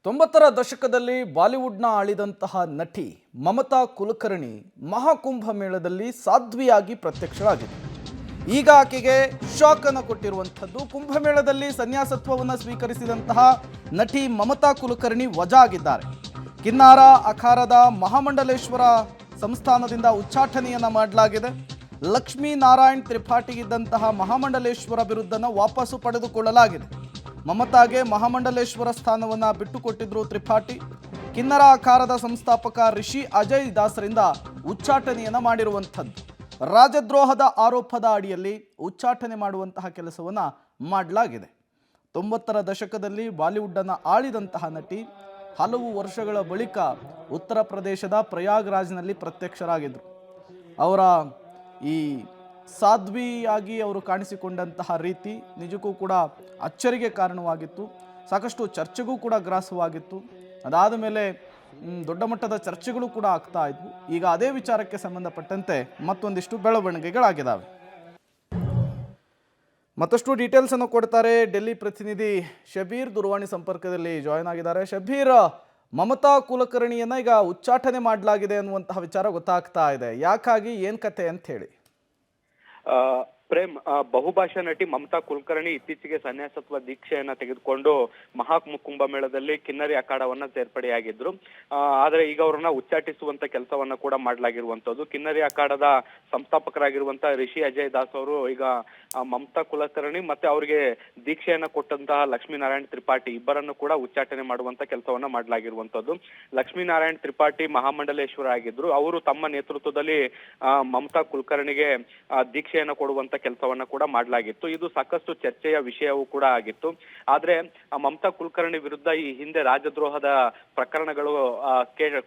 ತೊಂಬತ್ತರ ದಶಕದಲ್ಲಿ ಬಾಲಿವುಡ್ನ ಆಳಿದಂತಹ ನಟಿ ಮಮತಾ ಕುಲಕರ್ಣಿ ಮಹಾಕುಂಭ ಮೇಳದಲ್ಲಿ ಸಾಧ್ವಿಯಾಗಿ ಪ್ರತ್ಯಕ್ಷರಾಗಿದೆ. ಈಗ ಆಕೆಗೆ ಶಾಕ್ ಅನ್ನು ಕೊಟ್ಟಿರುವಂಥದ್ದು. ಕುಂಭಮೇಳದಲ್ಲಿ ಸನ್ಯಾಸತ್ವವನ್ನು ಸ್ವೀಕರಿಸಿದಂತಹ ನಟಿ ಮಮತಾ ಕುಲಕರ್ಣಿ ವಜಾ ಆಗಿದ್ದಾರೆ. ಕಿನ್ನಾರ ಅಖಾರದ ಮಹಾಮಂಡಲೇಶ್ವರ ಸಂಸ್ಥಾನದಿಂದ ಉಚ್ಚಾಟನೆಯನ್ನ ಮಾಡಲಾಗಿದೆ. ಲಕ್ಷ್ಮೀನಾರಾಯಣ್ ತ್ರಿಪಾಠಿಗಿದ್ದಂತಹ ಮಹಾಮಂಡಲೇಶ್ವರ ಬಿರುದನ್ನು ವಾಪಸ್ಸು ಪಡೆದುಕೊಳ್ಳಲಾಗಿದೆ. ಮಮತಾಗೆ ಮಹಾಮಂಡಲೇಶ್ವರ ಸ್ಥಾನವನ್ನು ಬಿಟ್ಟುಕೊಟ್ಟಿದ್ರು ತ್ರಿಪಾಠಿ. ಕಿನ್ನರ ಅಖಾರದ ಸಂಸ್ಥಾಪಕ ರಿಷಿ ಅಜಯ್ ದಾಸರಿಂದ ಉಚ್ಚಾಟನೆಯನ್ನು ಮಾಡಿರುವಂಥದ್ದು. ರಾಜದ್ರೋಹದ ಆರೋಪದ ಅಡಿಯಲ್ಲಿ ಉಚ್ಚಾಟನೆ ಮಾಡುವಂತಹ ಕೆಲಸವನ್ನು ಮಾಡಲಾಗಿದೆ. 90ರ ದಶಕದಲ್ಲಿ ಬಾಲಿವುಡ್ಡನ್ನು ಆಳಿದಂತಹ ನಟಿ ಹಲವು ವರ್ಷಗಳ ಬಳಿಕ ಉತ್ತರ ಪ್ರದೇಶದ ಪ್ರಯಾಗ್ರಾಜ್ನಲ್ಲಿ ಪ್ರತ್ಯಕ್ಷರಾಗಿದ್ದರು. ಅವರ ಈ ಸಾಧ್ವಿಯಾಗಿ ಅವರು ಕಾಣಿಸಿಕೊಂಡಂತಹ ರೀತಿ ನಿಜಕ್ಕೂ ಕೂಡ ಅಚ್ಚರಿಗೆ ಕಾರಣವಾಗಿತ್ತು. ಸಾಕಷ್ಟು ಚರ್ಚೆಗೂ ಕೂಡ ಗ್ರಾಸವಾಗಿತ್ತು. ಅದಾದ ಮೇಲೆ ದೊಡ್ಡ ಮಟ್ಟದ ಚರ್ಚೆಗಳು ಕೂಡ ಆಗ್ತಾ ಇದ್ವು. ಈಗ ಅದೇ ವಿಚಾರಕ್ಕೆ ಸಂಬಂಧಪಟ್ಟಂತೆ ಮತ್ತೊಂದಿಷ್ಟು ಬೆಳವಣಿಗೆಗಳಾಗಿದ್ದಾವೆ. ಮತ್ತಷ್ಟು ಡೀಟೇಲ್ಸ್ ಅನ್ನು ಕೊಡ್ತಾರೆ ಡೆಲ್ಲಿ ಪ್ರತಿನಿಧಿ ಶಬೀರ್. ದೂರವಾಣಿ ಸಂಪರ್ಕದಲ್ಲಿ ಜಾಯಿನ್ ಆಗಿದ್ದಾರೆ. ಶಬೀರ್, ಮಮತಾ ಕುಲಕರ್ಣಿಯನ್ನ ಈಗ ಉಚ್ಚಾಟನೆ ಮಾಡಲಾಗಿದೆ ಅನ್ನುವಂತಹ ವಿಚಾರ ಗೊತ್ತಾಗ್ತಾ ಇದೆ. ಯಾಕಾಗಿ, ಏನ್ ಕತೆ ಅಂತ ಹೇಳಿ? ಪ್ರೇಮ್, ಬಹುಭಾಷಾ ನಟಿ ಮಮತಾ ಕುಲಕರ್ಣಿ ಇತ್ತೀಚೆಗೆ ಸನ್ಯಾಸತ್ವ ದೀಕ್ಷೆಯನ್ನ ತೆಗೆದುಕೊಂಡು ಕುಂಭಮೇಳದಲ್ಲಿ ಕಿನ್ನರಿ ಅಖಾಡವನ್ನ ಸೇರ್ಪಡೆಯಾಗಿದ್ರು. ಆದ್ರೆ ಈಗ ಅವರನ್ನ ಉಚ್ಚಾಟಿಸುವಂತ ಕೆಲಸವನ್ನ ಕೂಡ ಮಾಡಲಾಗಿರುವಂತದ್ದು. ಕಿನ್ನರಿ ಅಖಾಡದ ಸಂಸ್ಥಾಪಕರಾಗಿರುವಂತಹ ರಿಷಿ ಅಜಯ್ ದಾಸ್ ಅವರು ಈಗ ಮಮತಾ ಕುಲಕರ್ಣಿ ಮತ್ತೆ ಅವರಿಗೆ ದೀಕ್ಷೆಯನ್ನ ಕೊಟ್ಟಂತಹ ಲಕ್ಷ್ಮೀನಾರಾಯಣ್ ತ್ರಿಪಾಠಿ ಇಬ್ಬರನ್ನು ಕೂಡ ಉಚ್ಚಾಟನೆ ಮಾಡುವಂತ ಕೆಲಸವನ್ನ ಮಾಡಲಾಗಿರುವಂತದ್ದು. ಲಕ್ಷ್ಮೀನಾರಾಯಣ್ ತ್ರಿಪಾಠಿ ಮಹಾಮಂಡಲೇಶ್ವರ ಆಗಿದ್ರು. ಅವರು ತಮ್ಮ ನೇತೃತ್ವದಲ್ಲಿ ಮಮತಾ ಕುಲಕರ್ಣಿಗೆ ದೀಕ್ಷೆಯನ್ನ ಕೊಡುವಂತ ಕೆಲಸವನ್ನ ಕೂಡ ಮಾಡಲಾಗಿತ್ತು. ಇದು ಸಾಕಷ್ಟು ಚರ್ಚೆಯ ವಿಷಯವೂ ಕೂಡ ಆಗಿತ್ತು. ಆದ್ರೆ ಮಮತಾ ಕುಲಕರ್ಣಿ ವಿರುದ್ಧ ಈ ಹಿಂದೆ ರಾಜದ್ರೋಹದ ಪ್ರಕರಣಗಳು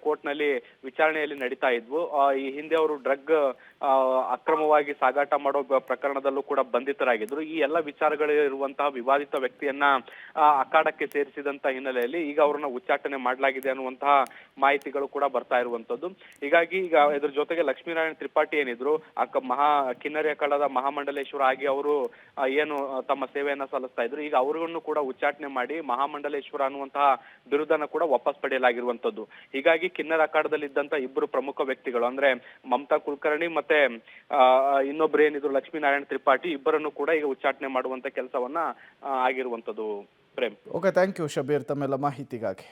ಕೋರ್ಟ್ನಲ್ಲಿ ವಿಚಾರಣೆಯಲ್ಲಿ ನಡೀತಾ ಇದ್ವು. ಈ ಹಿಂದೆ ಅವರು ಡ್ರಗ್ ಅಕ್ರಮವಾಗಿ ಸಾಗಾಟ ಮಾಡೋ ಪ್ರಕರಣದಲ್ಲೂ ಕೂಡ ಬಂಧಿತರಾಗಿದ್ರು. ಈ ಎಲ್ಲ ವಿಚಾರಗಳಿರುವಂತಹ ವಿವಾದಿತ ವ್ಯಕ್ತಿಯನ್ನ ಅಖಾಡಕ್ಕೆ ಸೇರಿಸಿದಂತ ಹಿನ್ನೆಲೆಯಲ್ಲಿ ಈಗ ಅವರನ್ನ ಉಚ್ಚಾಟನೆ ಮಾಡಲಾಗಿದೆ ಅನ್ನುವಂತಹ ಮಾಹಿತಿಗಳು ಕೂಡ ಬರ್ತಾ ಇರುವಂತದ್ದು. ಹೀಗಾಗಿ ಈಗ ಇದ್ರ ಜೊತೆಗೆ ಲಕ್ಷ್ಮೀನಾರಾಯಣ್ ತ್ರಿಪಾಠಿ ಏನಿದ್ರು ಕಿನ್ನರಿ ಅಖಾಡದ ಮಹಾಮಂಡಲೇಶ್ವರ ಆಗಿ ಅವರು ಏನು ತಮ್ಮ ಸೇವೆಯನ್ನ ಸಲ್ಲಿಸ್ತಾ ಇದ್ರು, ಈಗ ಅವ್ರಿಗೂ ಕೂಡ ಉಚ್ಚಾಟನೆ ಮಾಡಿ ಮಹಾಮಂಡಲೇಶ್ವರ ಅನ್ನುವಂತಹ ಬಿರುದನ್ನ ಕೂಡ ವಾಪಸ್ ಪಡೆಯಲಾಗಿರುವಂತದ್ದು. ಹೀಗಾಗಿ ಕಿನ್ನರ ಅಖಾಡದಲ್ಲಿ ಇದ್ದಂತ ಇಬ್ಬರು ಪ್ರಮುಖ ವ್ಯಕ್ತಿಗಳು ಅಂದ್ರೆ ಮಮತಾ ಕುಲಕರ್ಣಿ ಮತ್ತೆ ಇನ್ನೊಬ್ರು ಏನಿದ್ರು ಲಕ್ಷ್ಮೀನಾರಾಯಣ್ ತ್ರಿಪಾಠಿ ಇಬ್ಬರನ್ನು ಕೂಡ ಈಗ ಉಚ್ಚಾಟನೆ ಮಾಡುವಂತ ಕೆಲಸವನ್ನ ಆಗಿರುವಂತದ್ದು. Prem, okay, thank you Shabir ತಮ್ಮೆಲ್ಲ ಮಾಹಿತಿಗಾಗಿ.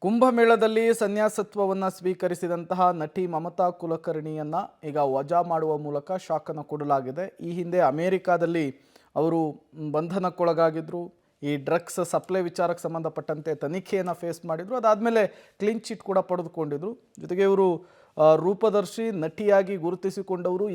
ಕುಂಭಮೇಳದಲ್ಲಿ ಸನ್ಯಾಸತ್ವವನ್ನು ಸ್ವೀಕರಿಸಿದಂತಹ ನಟಿ ಮಮತಾ ಕುಲಕರ್ಣಿಯನ್ನು ಈಗ ವಜಾ ಮಾಡುವ ಮೂಲಕ ಶಾಕನ್ನು ಕೊಡಲಾಗಿದೆ. ಈ ಹಿಂದೆ ಅಮೇರಿಕಾದಲ್ಲಿ ಅವರು ಬಂಧನಕ್ಕೊಳಗಾಗಿದ್ದರು. ಈ ಡ್ರಗ್ಸ್ ಸಪ್ಲೈ ವಿಚಾರಕ್ಕೆ ಸಂಬಂಧಪಟ್ಟಂತೆ ತನಿಖೆಯನ್ನು ಫೇಸ್ ಮಾಡಿದರು. ಅದಾದಮೇಲೆ ಕ್ಲೀನ್ ಚಿಟ್ ಕೂಡ ಪಡೆದುಕೊಂಡಿದ್ರು. ಜೊತೆಗೆ ಇವರು ರೂಪದರ್ಶಿ ನಟಿಯಾಗಿ ಗುರುತಿಸಿಕೊಂಡವರು.